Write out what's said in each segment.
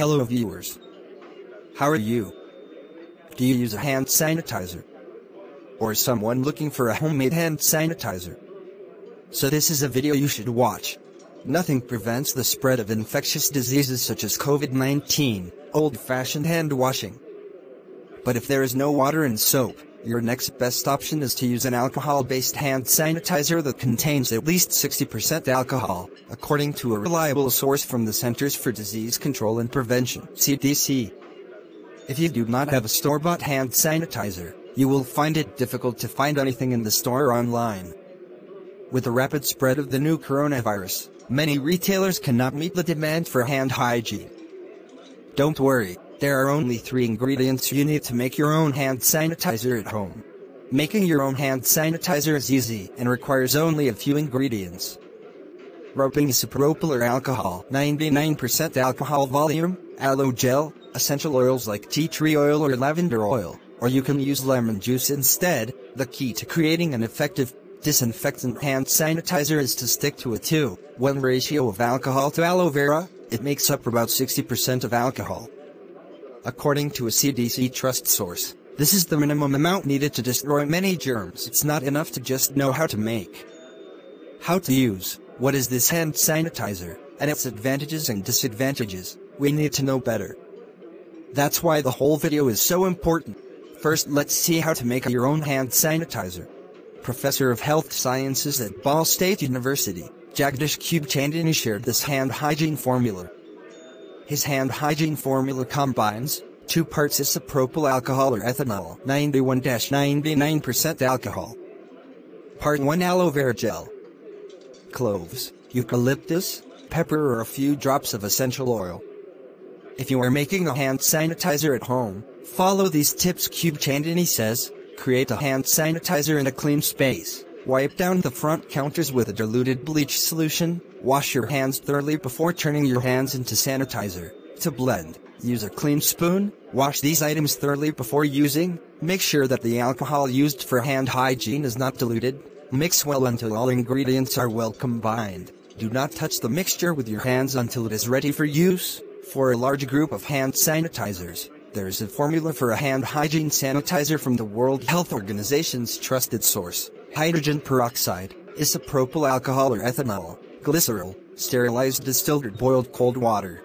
Hello viewers. How are you? Do you use a hand sanitizer? Or is someone looking for a homemade hand sanitizer? So this is a video you should watch. Nothing prevents the spread of infectious diseases such as COVID-19, old-fashioned hand washing. But if there is no water and soap, your next best option is to use an alcohol-based hand sanitizer that contains at least 60% alcohol, according to a reliable source from the Centers for Disease Control and Prevention (CDC). If you do not have a store-bought hand sanitizer, you will find it difficult to find anything in the store or online. With the rapid spread of the new coronavirus, many retailers cannot meet the demand for hand hygiene. Don't worry. There are only 3 ingredients you need to make your own hand sanitizer at home. Making your own hand sanitizer is easy and requires only a few ingredients. Rubbing isopropyl alcohol, 99% alcohol volume, aloe gel, essential oils like tea tree oil or lavender oil, or you can use lemon juice instead. The key to creating an effective disinfectant hand sanitizer is to stick to a 2:1 ratio of alcohol to aloe vera. It makes up about 60% of alcohol. According to a CDC trust source, this is the minimum amount needed to destroy many germs. It's not enough to just know how to make. How to use. What is this hand sanitizer, and its advantages and disadvantages? We need to know better. That's why the whole video is so important. First, let's see how to make your own hand sanitizer. Professor of Health Sciences at Ball State University, Jagdish Chandani shared this hand hygiene formula. His hand hygiene formula combines 2 parts isopropyl alcohol or ethanol, 91-99% alcohol. Part 1 aloe vera gel, cloves, eucalyptus, pepper or a few drops of essential oil. If you are making a hand sanitizer at home, follow these tips. Chandani says, create a hand sanitizer in a clean space. Wipe down the front counters with a diluted bleach solution. Wash your hands thoroughly before turning your hands into sanitizer. To blend, use a clean spoon. Wash these items thoroughly before using. Make sure that the alcohol used for hand hygiene is not diluted. Mix well until all ingredients are well combined. Do not touch the mixture with your hands until it is ready for use. For a large group of hand sanitizers, there is a formula for a hand hygiene sanitizer from the World Health Organization's trusted source: hydrogen peroxide, isopropyl alcohol or ethanol, glycerol, sterilized distilled or boiled cold water.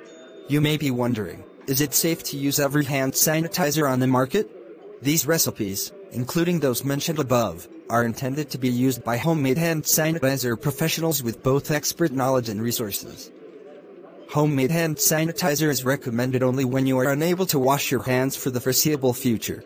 You may be wondering, is it safe to use every hand sanitizer on the market? These recipes, including those mentioned above, are intended to be used by homemade hand sanitizer professionals with both expert knowledge and resources. Homemade hand sanitizer is recommended only when you are unable to wash your hands for the foreseeable future.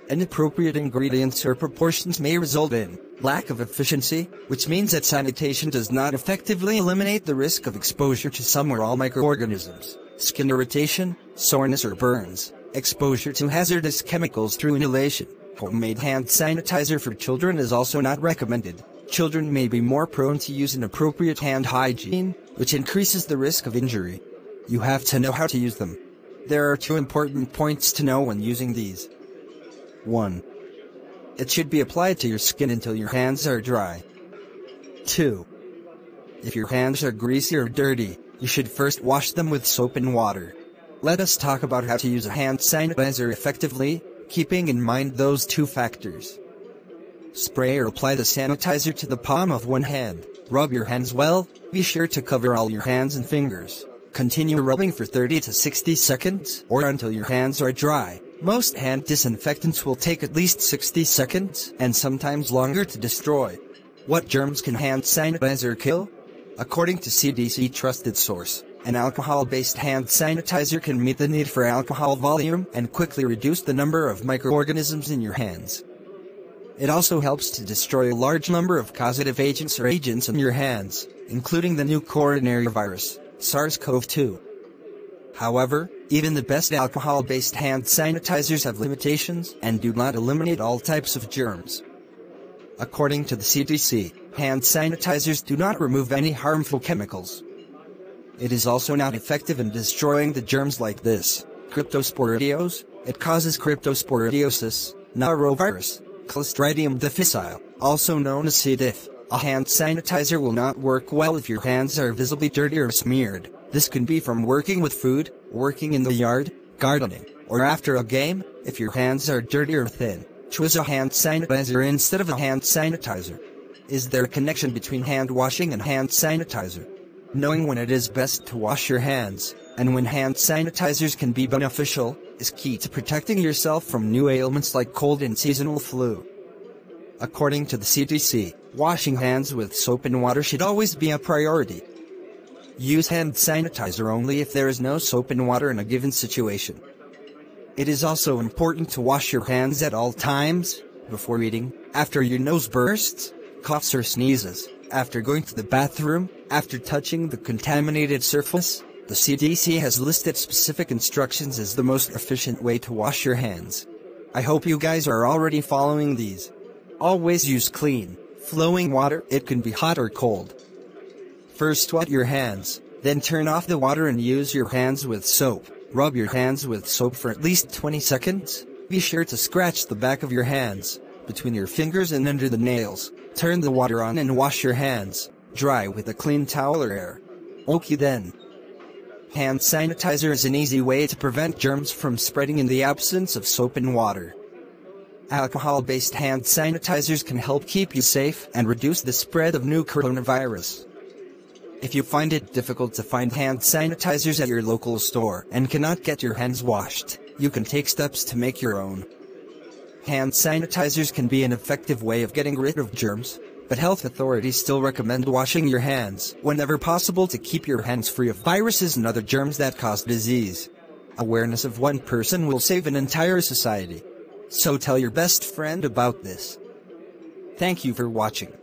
Inappropriate ingredients or proportions may result in lack of efficiency, which means that sanitation does not effectively eliminate the risk of exposure to some or all microorganisms, skin irritation, soreness or burns, exposure to hazardous chemicals through inhalation. Homemade hand sanitizer for children is also not recommended. Children may be more prone to use inappropriate hand hygiene, which increases the risk of injury. You have to know how to use them. There are 2 important points to know when using these. 1. It should be applied to your skin until your hands are dry. 2. If your hands are greasy or dirty, you should first wash them with soap and water. Let us talk about how to use a hand sanitizer effectively, keeping in mind those 2 factors. Spray or apply the sanitizer to the palm of one hand. Rub your hands well. Be sure to cover all your hands and fingers. Continue rubbing for 30 to 60 seconds or until your hands are dry. Most hand disinfectants will take at least 60 seconds and sometimes longer to destroy. What germs can hand sanitizer kill? According to CDC trusted source, an alcohol-based hand sanitizer can meet the need for alcohol volume and quickly reduce the number of microorganisms in your hands. It also helps to destroy a large number of causative agents or agents in your hands, including the new coronavirus, SARS-CoV-2. However, even the best alcohol-based hand sanitizers have limitations and do not eliminate all types of germs. According to the CDC, hand sanitizers do not remove any harmful chemicals. It is also not effective in destroying the germs like this: Cryptosporidios. It causes cryptosporidiosis, norovirus, Clostridium difficile, also known as C. diff. A hand sanitizer will not work well if your hands are visibly dirty or smeared. This can be from working with food, working in the yard, gardening, or after a game. If your hands are dirty or thin, choose a hand sanitizer instead of a hand sanitizer. Is there a connection between hand washing and hand sanitizer? Knowing when it is best to wash your hands, and when hand sanitizers can be beneficial, is key to protecting yourself from new ailments like cold and seasonal flu. According to the CDC, washing hands with soap and water should always be a priority. Use hand sanitizer only if there is no soap and water in a given situation. It is also important to wash your hands at all times, before eating, after your nose bursts, coughs or sneezes, after going to the bathroom, after touching the contaminated surface. The CDC has listed specific instructions as the most efficient way to wash your hands. I hope you guys are already following these. Always use clean, flowing water. It can be hot or cold. First wet your hands, then turn off the water and use your hands with soap. Rub your hands with soap for at least 20 seconds. Be sure to scratch the back of your hands, between your fingers and under the nails. Turn the water on and wash your hands. Dry with a clean towel or air. Okay then. Hand sanitizer is an easy way to prevent germs from spreading in the absence of soap and water. Alcohol-based hand sanitizers can help keep you safe and reduce the spread of new coronavirus. If you find it difficult to find hand sanitizers at your local store and cannot get your hands washed, you can take steps to make your own. Hand sanitizers can be an effective way of getting rid of germs, but health authorities still recommend washing your hands whenever possible to keep your hands free of viruses and other germs that cause disease. Awareness of one person will save an entire society. So tell your best friend about this. Thank you for watching.